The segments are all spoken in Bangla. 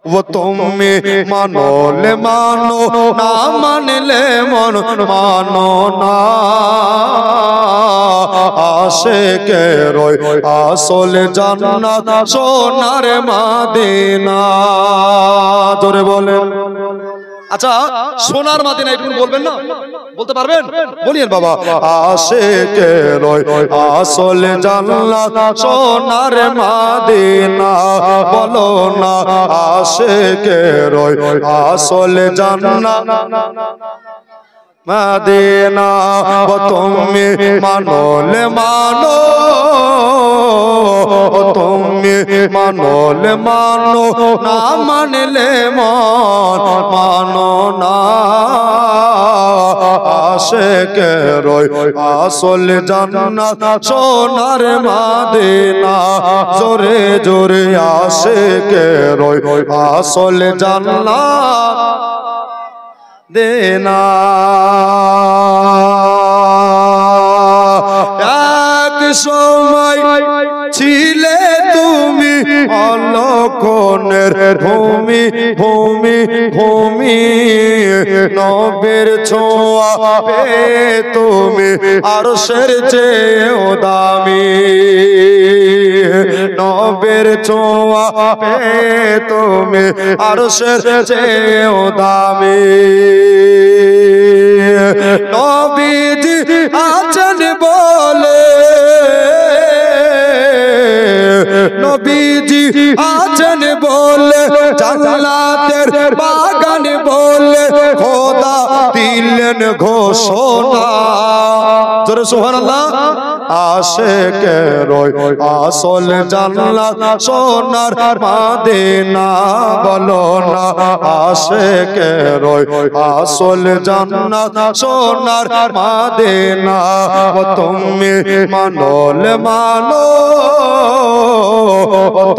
वो तुम्हें मानो ले मानो ना मान ले मन मानो ना आशिके रोय आसल जन्नत सोनार मदीना जोरे बोले अच्छा सोनार मदीना একটু বলবেন না বলতে পারবেন বলিয়েন বাবা আশিকে রয় আসল জান্নাত সোনার মদিনা বলো না আশিকে রয় আসল জান্নাত मदीना वो तुम्हें मानो ले मानो तुम्हें मानो ले मानो ना मान ले मानो ना आशिके रोय आसल जन्नत सोनार मदीना जोरे जोरे आशिके रोय आसल जन्नत देना एक समय छिले तुमी अलखনের भूमि भूमि भूमि नबीर ছোঁয়া पे तुमी আরশের চেয়েও দামি नबीर ছোঁয়া पे तुमी আরশের চেয়েও দামি নবীজি আছেন বলে নবীজি আছেন বলে জান্নাতের বাগান বলে খোদা দিলেন ঘোষণা জোরে সুবহানাল্লাহ আশিকে রয় আসল জান্নাত সোনার মদিনা বলো না আশিকে রয় আসল জান্নাত সোনার মদিনা তুমি মানো লে মানো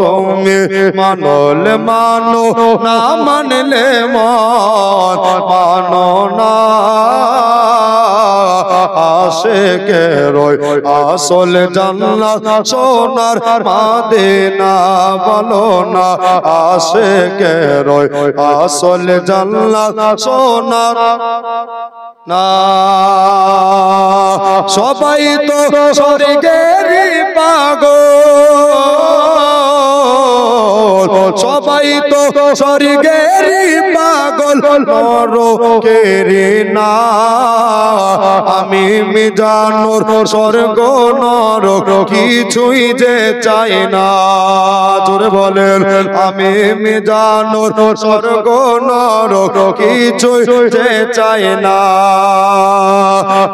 তুমি মানো লে মানো না মানলে মানো না আশিকে রয় আসল জান্নাত সোনার মদিনা বলো না আশিকে রয় আসল জান্নাত সোনার না সবাই তো স্বর্গেরই পাগল সবাই তো স্বর্গেরই পাগল নরকেরই না আমি মিজানুর স্বর্গ নরক কিছুই যে চাই না জোরে বলেন আমি মিজানুর স্বর্গ নরক কিছুই যে চাই না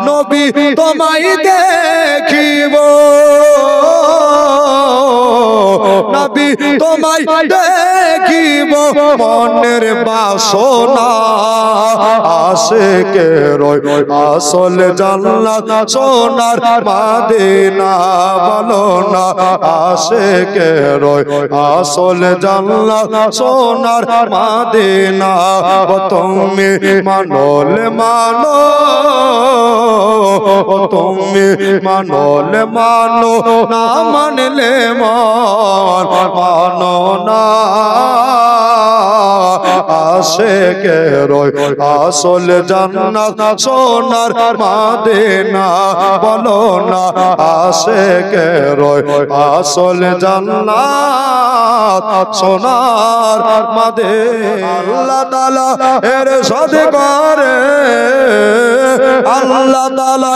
নবী তোমায় দেখিব নবী তোমায় দেখিব মনের বাসনা আশিকে রয় আসল জান্নাত সোনার মদিনা বলো না আশিকে রয় আসল জান্নাত সোনার মদিনা তুমি মানো লে মানো তুমি মানো লে মানো না মানলে মানো না আশিকে রয় আসল জান্নাত সোনার মদিনা বলো না আশিকে রয় আসল জান্নাত সোনার মদিনা আল্লাহ তাআলা ইরশাদ করে আল্লাহ তাআলা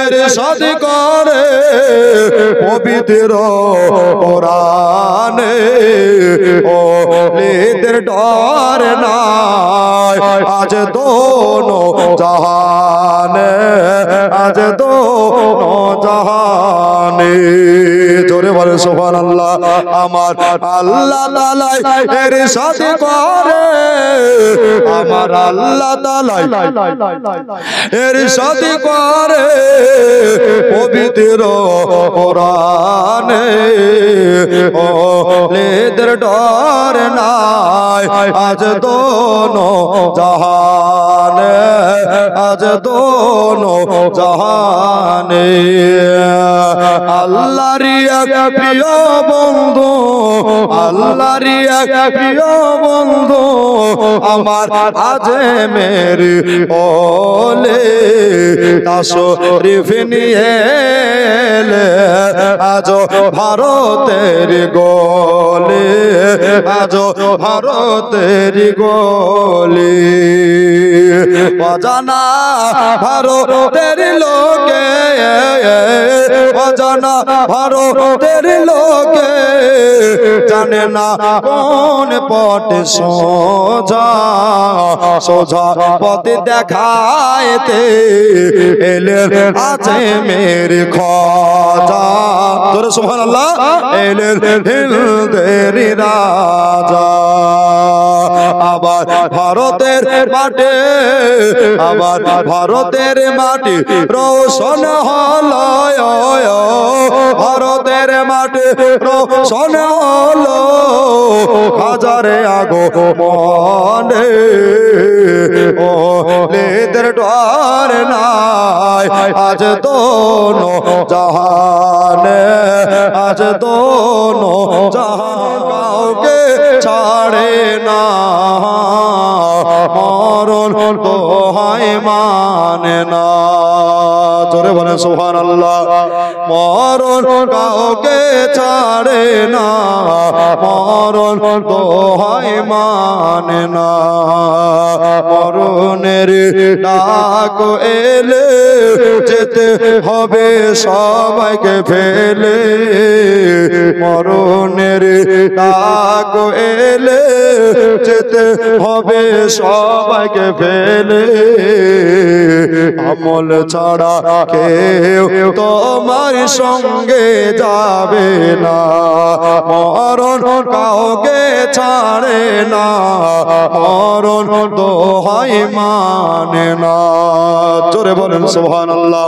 ইরশাদ করে পবিত্র কোরআনে ও লিদের ডর নাই আজ দোনো জাহানে আজ দোনো জাহানে জোরে বলে সুবহানাল্লাহ আমার আল্লাহ তাআলা ইরশাদ করে আমার আল্লাহ তাআলা ইরশাদ করে পবিত্র কোরআনে ও লিদের ডর নাই আজ দোনো জাহানে আজ দোনো জাহানে আল্লাহর এক প্রিয় বন্ধু আল্লাহর এক প্রিয় বন্ধু আমার আজমের ওলে তাশরিফ নিয়ে এলে আজ ভারতের গলে আজ ভারতের গলে অজানা ভারতের লোকে অজানা ভারতের লোকে জানে না কোন পথে সোজা সোজা পথ দেখাইতে এলেন আজমের খাজা জোরে সুবহানাল্লাহ এলেন হিন্দের রাজা আবার ভারতের মাটি আবার ভারতের মাটি রোশন হলো ভারতের মাটি রোশন হলো হাজারে আগো মনে ও লেদের ডর নাই আজ দোনো জাহানে আজ দোনো জাহান কাউকে ছাড়ে না মরণ তো হয় মানে না জোরে বলেন সুবহানাল্লাহ মরণ কাউকে ছাড়ে না মরণ তো হয় মানে না মরণের ডাক এলে যেতে হবে সবাইকে ফেলে মরণের ডাক এলে যেতে হবে সবাইকে ফেলে আমল ছাড়া কেউ তোমার সঙ্গে যাবে না মরণ কাউকে ছাড়ে না মরণ তো হয় মানে না জোরে বলেন সুবহানাল্লাহ।